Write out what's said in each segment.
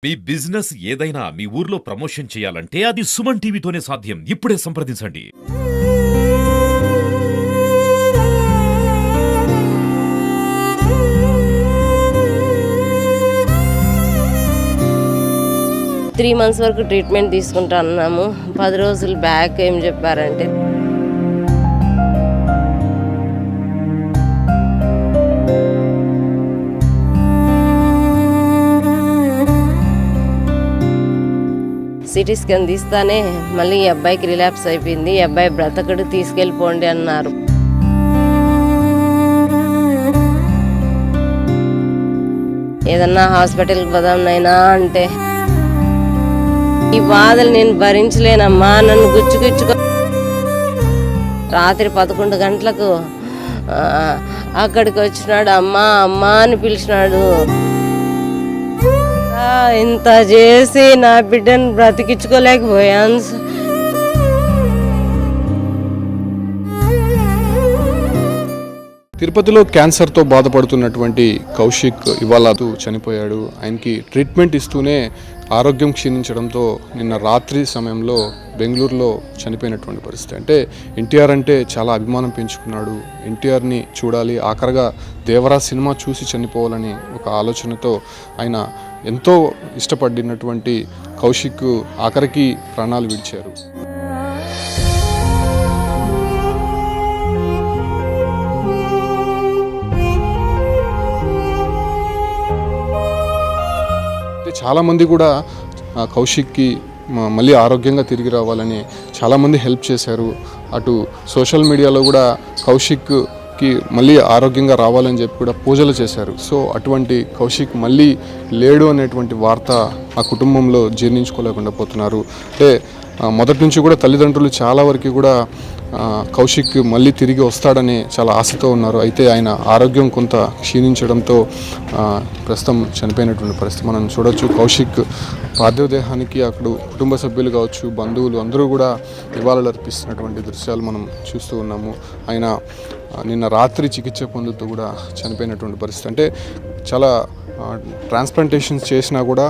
మీ business ఏదైనా మీ ఊర్లో promotion చేయాలంటే అది సుమన్ టీవీతోనే సాధ్యం. ఇప్పుడే సంప్రదించండి. 3 months వరకు ట్రీట్మెంట్ తీసుకుంటా అన్నాము. 10 రోజులు బ్యాక్ ఏం చెప్పారంటే సిటీ స్కాన్ తీస్తానే మళ్ళీ ఈ అబ్బాయికి రిలాప్స్ అయిపోయింది, ఈ అబ్బాయి బ్రతకడు, తీసుకెళ్ళిపోండి అన్నారు. ఏదన్నా హాస్పిటల్కి పోదాం నైనా అంటే ఈ బాధలు నేను భరించలేనమ్మా, నన్ను గుచ్చుకో. రాత్రి 11 గంటలకు అక్కడికి వచ్చినాడు, అమ్మా అమ్మా అని పిలిచినాడు. ఇంత చేసి నా బిడ్డను బ్రతికించుకోలేకపోయాను. తిరుపతిలో క్యాన్సర్తో బాధపడుతున్నటువంటి కౌశిక్ ఇవాళ చనిపోయాడు. ఆయనకి ట్రీట్మెంట్ ఇస్తూనే ఆరోగ్యం క్షీణించడంతో నిన్న రాత్రి సమయంలో బెంగళూరులో చనిపోయినటువంటి పరిస్థితి. అంటే ఎన్టీఆర్ అంటే చాలా అభిమానం పెంచుకున్నాడు, ఎన్టీఆర్ని చూడాలి, ఆఖరిగా దేవరా సినిమా చూసి చనిపోవాలని ఒక ఆలోచనతో ఆయన ఎంతో ఇష్టపడినటువంటి కౌశిక్ ఆఖరికి ప్రాణాలు విడిచారు. చాలామంది కూడా కౌశిక్కి మళ్ళీ ఆరోగ్యంగా తిరిగి రావాలని చాలామంది హెల్ప్ చేశారు. అటు సోషల్ మీడియాలో కూడా కౌశిక్కి మళ్ళీ ఆరోగ్యంగా రావాలని చెప్పి కూడా పూజలు చేశారు. సో అటువంటి కౌశిక్ మళ్ళీ లేడు అనేటువంటి వార్త ఆ కుటుంబంలో జీర్ణించుకోలేకుండా పోతున్నారు. అంటే మొదటి నుంచి కూడా తల్లిదండ్రులు చాలా వరకు కూడా కౌశిక్ మళ్ళీ తిరిగి వస్తాడని చాలా ఆశతో ఉన్నారు. అయితే ఆయన ఆరోగ్యం కొంత క్షీణించడంతో ప్రస్తుతం చనిపోయినటువంటి పరిస్థితి మనం చూడవచ్చు. కౌశిక్ పార్థివ దేహానికి అక్కడ కుటుంబ సభ్యులు కావచ్చు, బంధువులు అందరూ కూడా నివాళులు అర్పిస్తున్నటువంటి దృశ్యాలు మనం చూస్తూ ఉన్నాము. ఆయన నిన్న రాత్రి చికిత్స పొందుతూ కూడా చనిపోయినటువంటి పరిస్థితి. అంటే చాలా ట్రాన్స్ప్లాంటేషన్స్ చేసినా కూడా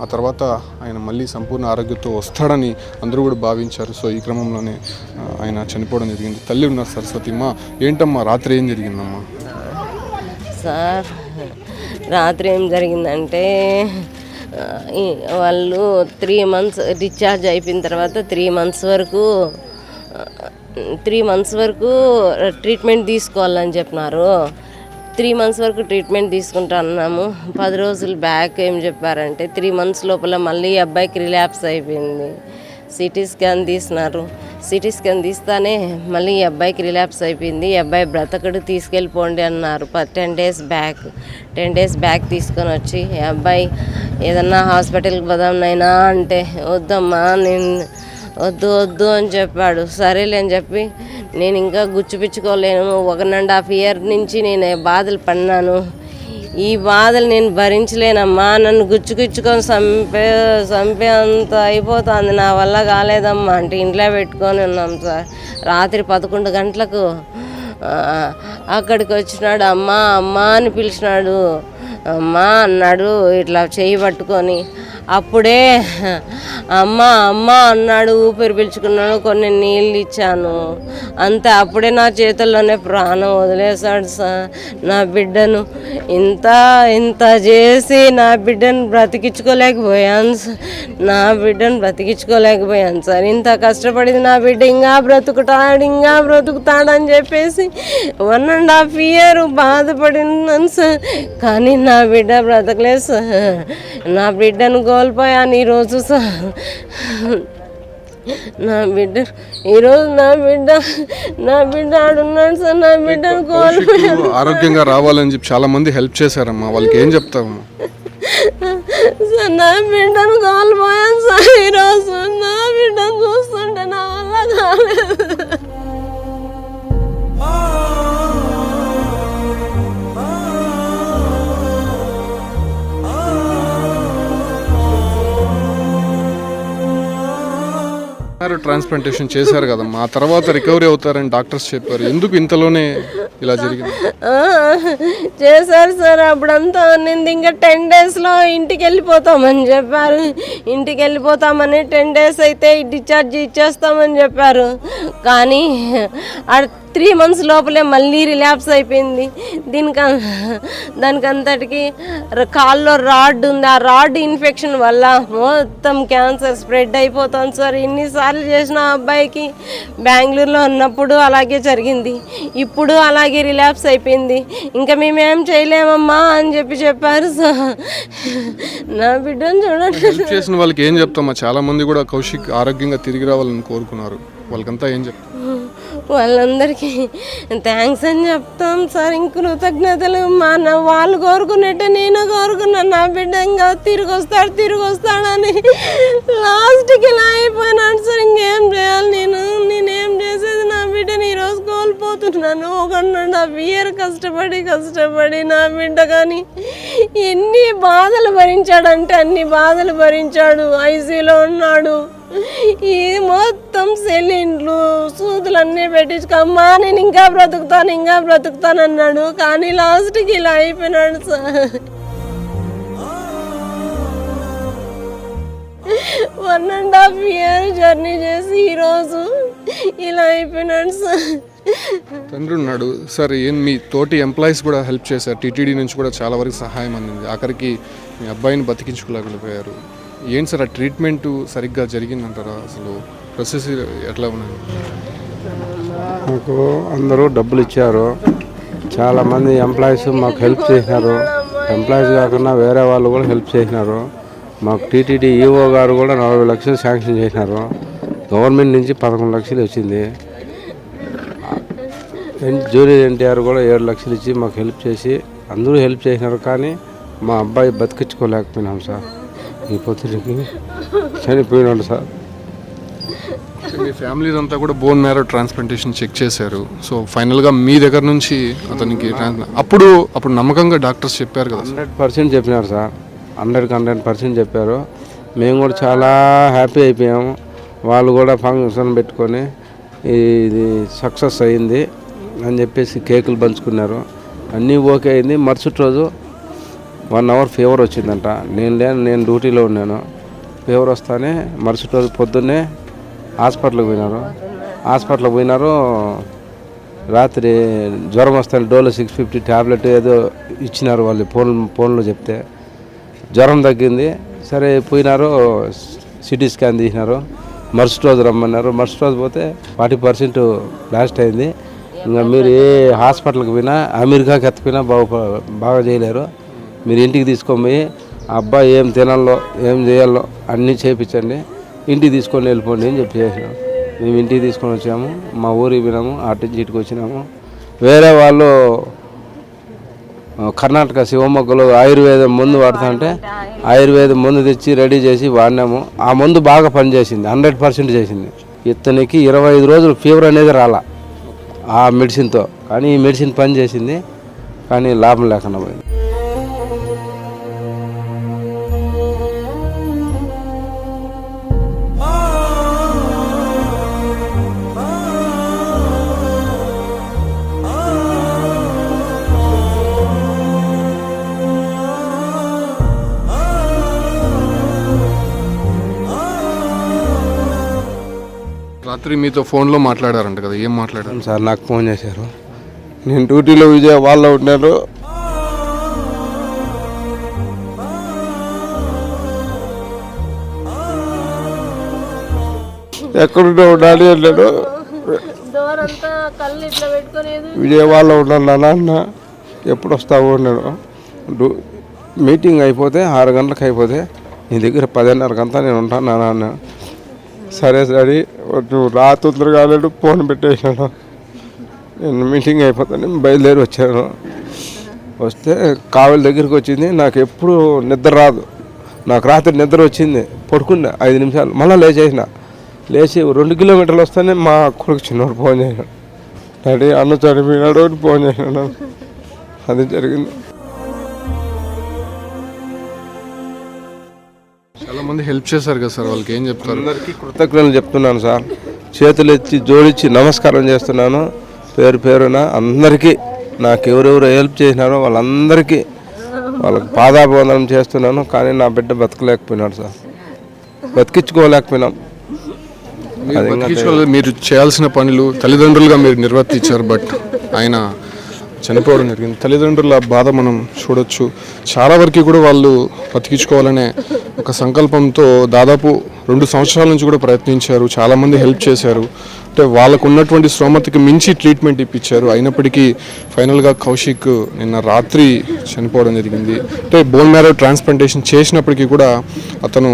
ఆ తర్వాత ఆయన మళ్ళీ సంపూర్ణ ఆరోగ్యంతో వస్తాడని అందరూ కూడా భావించారు. సో ఈ క్రమంలోనే ఆయన చనిపోవడం జరిగింది. తల్లి ఉన్నారు సరస్వతిమ్మ, ఏంటమ్మా రాత్రి ఏం జరిగిందమ్మా? సార్ రాత్రి ఏం జరిగిందంటే వాళ్ళు 3 months డిశ్చార్జ్ అయిపోయిన తర్వాత 3 months వరకు ట్రీట్మెంట్ తీసుకోవాలని చెప్పినారు. 3 months వరకు ట్రీట్మెంట్ తీసుకుంటా అన్నాము. 10 రోజులు బ్యాక్ ఏం చెప్పారంటే 3 months లోపల మళ్ళీ ఈ అబ్బాయికి రిలాప్స్ అయిపోయింది. సిటీ స్కాన్ తీసినారు, సిటీ స్కాన్ తీస్తానే మళ్ళీ ఈ అబ్బాయికి రిలాప్స్ అయిపోయింది, ఈ అబ్బాయి బ్రతకడు, తీసుకెళ్ళిపోండి అన్నారు. 10 days బ్యాక్ తీసుకొని వచ్చి ఈ అబ్బాయి ఏదన్నా హాస్పిటల్కి పోదాం నైనా అంటే వద్దమ్మా, నేను వద్దు అని చెప్పాడు. సరేలే అని చెప్పి నేను ఇంకా గుచ్చిపిచ్చుకోలేను. 1.5 year నుంచి నేను బాధలు పడినాను, ఈ బాధలు నేను భరించలేనమ్మా, నన్ను గుచ్చుకొని చంపే అంత అయిపోతుంది, నా వల్ల కాలేదమ్మా అంటే ఇంట్లో పెట్టుకొని ఉన్నాం సార్. రాత్రి 11 గంటలకు అక్కడికి వచ్చినాడు, అమ్మా అమ్మా అని పిలిచినాడు. అమ్మా అన్నాడు ఇట్లా చేయి పట్టుకొని. అప్పుడే అమ్మ అమ్మ అన్నాడు, ఊపిరి పీల్చుకున్నాడు, కొన్ని నీళ్ళు ఇచ్చాను అంతే. అప్పుడే నా చేతుల్లోనే ప్రాణం వదిలేశాడు సార్. నా బిడ్డను ఇంత చేసి నా బిడ్డను బ్రతికించుకోలేకపోయాను సార్. ఇంత కష్టపడింది నా బిడ్డ ఇంకా బ్రతుకుతాడని చెప్పేసి 1.5 year బాధపడినాను సార్. కానీ నా బిడ్డ బ్రతకలేదు సార్. నా బిడ్డను కోల్పోయాను ఈరోజు సార్. నా బిడ్డ ఈరోజు నా బిడ్డ ఆడున్నాడు సార్. నా బిడ్డను కోల్పోయాను. ఆరోగ్యంగా రావాలని చెప్పి చాలా మంది హెల్ప్ చేశారమ్మా, వాళ్ళకి ఏం చెప్తావమ్మా? సార్ నా బిడ్డను కోల్పోయాను సార్. ఈరోజు నా బిడ్డను చూస్తుంటే నా వల్ల కాలేదు. ట్రాన్స్ప్లాంటేషన్ చేశారు కదమ్మా, ఆ తర్వాత రికవరీ అవుతారని డాక్టర్స్ చెప్పారు. ఎందుకు ఇంతలోనే ఇలా జరిగింది? ఆ, చేశారు సార్. అప్పుడంతా నేను ఇంకా 10 డేస్లో ఇంటికి వెళ్ళిపోతామని చెప్పారు. ఇంటికి వెళ్ళిపోతామని 10 డేస్ అయితే డిశ్చార్జ్ ఇచ్చేస్తామని చెప్పారు. కానీ 3 మంత్స్ లోపలే మళ్ళీ రిలాప్స్ అయిపోయింది. దానికంతటికి కాల్లో రాడ్ ఉంది. ఆ రాడ్ ఇన్ఫెక్షన్ వల్ల మొత్తం క్యాన్సర్ స్ప్రెడ్ అయిపోతుంది సార్. ఎన్నిసార్లు చేసిన అబ్బాయికి బెంగళూరులో ఉన్నప్పుడు అలాగే జరిగింది, ఇప్పుడు అలాగే రిలాప్స్ అయిపోయింది. ఇంకా మేమేం చేయలేమమ్మా అని చెప్పారు సార్. నా బిడ్డను చూడండి. హెల్ప్ చేసిన వాళ్ళకి ఏం చెప్తామా? చాలా మంది కూడా కౌశిక్ ఆరోగ్యంగా తిరిగి రావాలని కోరుకున్నారు. వాళ్ళకంతా ఏం చెప్తాం? వాళ్ళందరికీ థ్యాంక్స్ అని చెప్తాం సార్. ఇంక కృతజ్ఞతలు. వాళ్ళు కోరుకున్నట్టే నేను కోరుకున్నాను. నా బిడ్డ ఇంకా తిరిగి వస్తాడని. లాస్ట్కి ఇలా అయిపోయినాడు సార్. ఇంకేం చేయాలి నేనేం చేసేది? నా బిడ్డని ఈరోజు కోల్పోతున్నాను. 1.5 year కష్టపడి నా బిడ్డ కానీ ఎన్ని బాధలు భరించాడంటే అన్ని బాధలు భరించాడు. ఐసీలో ఉన్నాడు. ఈ మొత్తం సెలిన్లు సూదులు అన్నీ పెట్టించుకమ్మా నేను ఇంకా బ్రతుకుతాను అన్నాడు. కానీ లాస్ట్కి ఇలా అయిపోయినాడు సార్. 1.5 year జర్నీ చేసి ఈరోజు ఇలా అయిపోయినాడు సార్. తండ్రి ఉన్నాడు సార్. మీ తోటి ఎంప్లాయీస్ కూడా హెల్ప్ చేశారు. టీటీడీ నుంచి కూడా చాలా వరకు సహాయం అందింది. ఆఖరికి మీ అబ్బాయిని బతికించుకోలేకపోయారు. ఏంటి సార్, ఆ ట్రీట్మెంట్ సరిగ్గా జరిగిందంటారా? అసలు ప్రాసెస్ ఎట్లా ఉన్నది? మాకు అందరూ డబ్బులు ఇచ్చారు. చాలామంది ఎంప్లాయీస్ మాకు హెల్ప్ చేసినారు. ఎంప్లాయీస్ కాకుండా వేరే వాళ్ళు కూడా హెల్ప్ చేసినారు. మాకు టీటీడీ ఈఓ గారు కూడా 40 లక్షలు శాంక్షన్ చేసినారు. గవర్నమెంట్ నుంచి 11 లక్షలు వచ్చింది. జూనియర్ ఎన్టీఆర్ కూడా 7 లక్షలు ఇచ్చి మాకు హెల్ప్ చేసి అందరూ హెల్ప్ చేసినారు. కానీ మా అబ్బాయి బతికించుకోలేకపోయినాం సార్. ఈ పొత్తుడికి చనిపోయినాడు సార్. మీ ఫ్యామిలీస్ అంతా కూడా బోన్ మ్యారో ట్రాన్స్ప్లాంటేషన్ చెక్ చేశారు. సో ఫైనల్గా మీ దగ్గర నుంచి అతనికి అప్పుడు నమ్మకంగా డాక్టర్స్ చెప్పారు కదా? 100% చెప్పినారు సార్. 100% చెప్పారు. మేము కూడా చాలా హ్యాపీ అయిపోయాము. వాళ్ళు కూడా ఫంక్షన్ పెట్టుకొని ఇది సక్సెస్ అయింది అని చెప్పేసి కేకులు పంచుకున్నారు. అన్నీ ఓకే అయింది. మరుసటి రోజు 1 hour ఫీవర్ వచ్చిందంట. నేను డ్యూటీలో ఉన్నాను. ఫీవర్ వస్తానే మరుసటి రోజు పొద్దున్నే హాస్పిటల్కి పోయినారు. రాత్రి జ్వరం వస్తాను డోలో 650 ట్యాబ్లెట్ ఏదో ఇచ్చినారు వాళ్ళు ఫోన్లో చెప్తే. జ్వరం తగ్గింది. సరే పోయినారు, సిటీ స్కాన్ తీసినారు. మరుసటి రోజు రమ్మన్నారు. మరుసటి రోజు పోతే 40% బ్లాస్ట్ అయింది. ఇంకా మీరు ఏ హాస్పిటల్కి పోయినా అమెరికాకి ఎత్తపోయినా బాగా చేయలేరు. మీరు ఇంటికి తీసుకొని పోయి ఆ అబ్బాయి ఏం తినాలో ఏం చేయాలో అన్నీ చేయించండి, ఇంటికి తీసుకొని వెళ్ళిపోండి అని చేసినాం. మేము ఇంటికి తీసుకొని వచ్చాము. మా ఊరికి పోయినాము. అటు నుంచి ఇటుకు వచ్చినాము. వేరే వాళ్ళు కర్ణాటక శివమొగ్గలు ఆయుర్వేదం మందు వాడుతుంటే ఆయుర్వేదం మందు తెచ్చి రెడీ చేసి వాడినాము. ఆ మందు బాగా పనిచేసింది. 100% చేసింది. ఇతనికి 25 రోజులు ఫీవర్ అనేది రాలా ఆ మెడిసిన్తో. కానీ ఈ మెడిసిన్ పని చేసింది. కానీ లాభం లేకుండా పోయింది. రాత్రి మీతో ఫోన్లో మాట్లాడారంట కదా, ఏం మాట్లాడారు సార్? నాకు ఫోన్ చేశారు. నేను డ్యూటీలో విజయవాడలో ఉన్నాను. ఎక్కడున్నావు డాడీ అన్నాడు. విజయవాడలో ఉన్నాను నాన్న, ఎప్పుడు వస్తావు అన్నాడు. మీటింగ్ అయిపోతే 6 గంటలకు అయిపోతే నీ దగ్గర 10:30 నేను ఉంటాను నాన్న అన్న. సరే సరే నువ్వు రా తొందరగా అన్నాడు. ఫోన్ పెట్టేసాను. నేను మీటింగ్ అయిపోతాను బయలుదేరి వచ్చాను. వస్తే కావలి దగ్గరికి వచ్చింది. నాకు ఎప్పుడు నిద్ర రాదు. నాకు రాత్రి నిద్ర వచ్చింది. పడుకున్నా 5 నిమిషాలు. మళ్ళీ లేచి 2 కిలోమీటర్లు వస్తేనే మా కొడుకు చిన్నవాడు ఫోన్ చేశాడు. డాడీ అన్న చనిపోయినాడు అని ఫోన్ చేశాడు. అది జరిగింది. చాలా మంది హెల్ప్ చేశారు కదా సార్, వాళ్ళకి ఏం చెప్తారు? అందరికీ కృతజ్ఞతలు చెప్తున్నాను సార్. చేతులు ఎత్తి జోడించి నమస్కారం చేస్తున్నాను పేరు పేరున అందరికీ. నాకు ఎవరెవరు హెల్ప్ చేసినారో వాళ్ళందరికీ వాళ్ళకి పాదాభివందనం చేస్తున్నాను. కానీ నా బిడ్డ బతకలేకపోయినాడు సార్, బతికించుకోలేకపోయినాం. మీరు చేయాల్సిన పనులు తల్లిదండ్రులుగా మీరు నిర్వర్తించారు, బట్ ఆయన చనిపోవడం జరిగింది. తల్లిదండ్రుల బాధ మనం చూడొచ్చు. చాలా వరకు కూడా వాళ్ళు బతికించుకోవాలనే ఒక సంకల్పంతో దాదాపు 2 సంవత్సరాల నుంచి కూడా ప్రయత్నించారు. చాలామంది హెల్ప్ చేశారు. అంటే వాళ్ళకు ఉన్నటువంటి స్తోమతకి మించి ట్రీట్మెంట్ ఇప్పించారు. అయినప్పటికీ ఫైనల్గా కౌశిక్ నిన్న రాత్రి చనిపోవడం జరిగింది. అంటే బోన్ మ్యారో ట్రాన్స్ప్లాంటేషన్ చేసినప్పటికీ కూడా అతను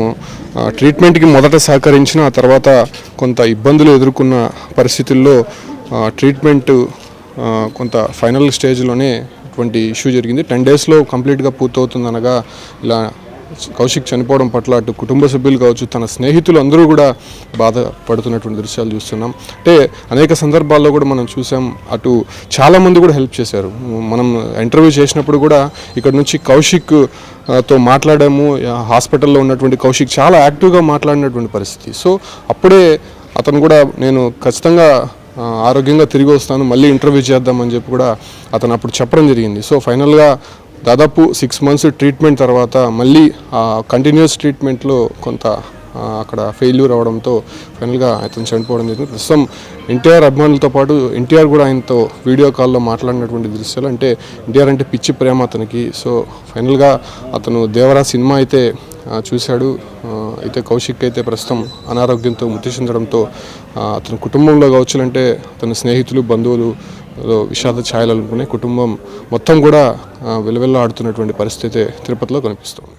ట్రీట్మెంట్కి మొదట సహకరించిన, ఆ తర్వాత కొంత ఇబ్బందులు ఎదుర్కొన్న పరిస్థితుల్లో ట్రీట్మెంట్ కొంత ఫైనల్ స్టేజ్లోనే అటువంటి ఇష్యూ జరిగింది. 10 డేస్లో కంప్లీట్గా పూర్తవుతుందనగా ఇలా కౌశిక్ చనిపోవడం పట్ల అటు కుటుంబ సభ్యులు కావచ్చు, తన స్నేహితులు అందరూ కూడా బాధపడుతున్నటువంటి దృశ్యాలు చూస్తున్నాం. అంటే అనేక సందర్భాల్లో కూడా మనం చూసాం, అటు చాలామంది కూడా హెల్ప్ చేశారు. మనం ఇంటర్వ్యూ చేసినప్పుడు కూడా ఇక్కడ నుంచి కౌశిక్ తో మాట్లాడాము. హాస్పిటల్లో ఉన్నటువంటి కౌశిక్ చాలా యాక్టివ్గా మాట్లాడినటువంటి పరిస్థితి. సో అప్పుడే అతను కూడా నేను ఖచ్చితంగా ఆరోగ్యంగా తిరిగి వస్తాను, మళ్ళీ ఇంటర్వ్యూ చేద్దామని చెప్పి కూడా అతను అప్పుడు చెప్పడం జరిగింది. సో ఫైనల్గా దాదాపు 6 మంత్స్ ట్రీట్మెంట్ తర్వాత మళ్ళీ కంటిన్యూస్ ట్రీట్మెంట్లో కొంత అక్కడ ఫెయిల్యూర్ అవడంతో ఫైనల్గా అతను చనిపోవడం జరిగింది. ప్రస్తుతం ఎన్టీఆర్ అభిమానులతో పాటు ఎన్టీఆర్ కూడా ఆయనతో వీడియో కాల్లో మాట్లాడినటువంటి దృశ్యాలు. అంటే ఎన్టీఆర్ అంటే పిచ్చి ప్రేమ అతనికి. సో ఫైనల్గా అతను దేవరా సినిమా అయితే చూశాడు. అయితే కౌశిక్ అయితే ప్రస్తుతం అనారోగ్యంతో మృతి చెందడంతో అతని కుటుంబంలో కావచ్చు, అంటే అతని స్నేహితులు బంధువులు విషాద ఛాయలు అనుకునే కుటుంబం మొత్తం కూడా వెలువెల్లా ఆడుతున్నటువంటి పరిస్థితి తిరుపతిలో కనిపిస్తుంది.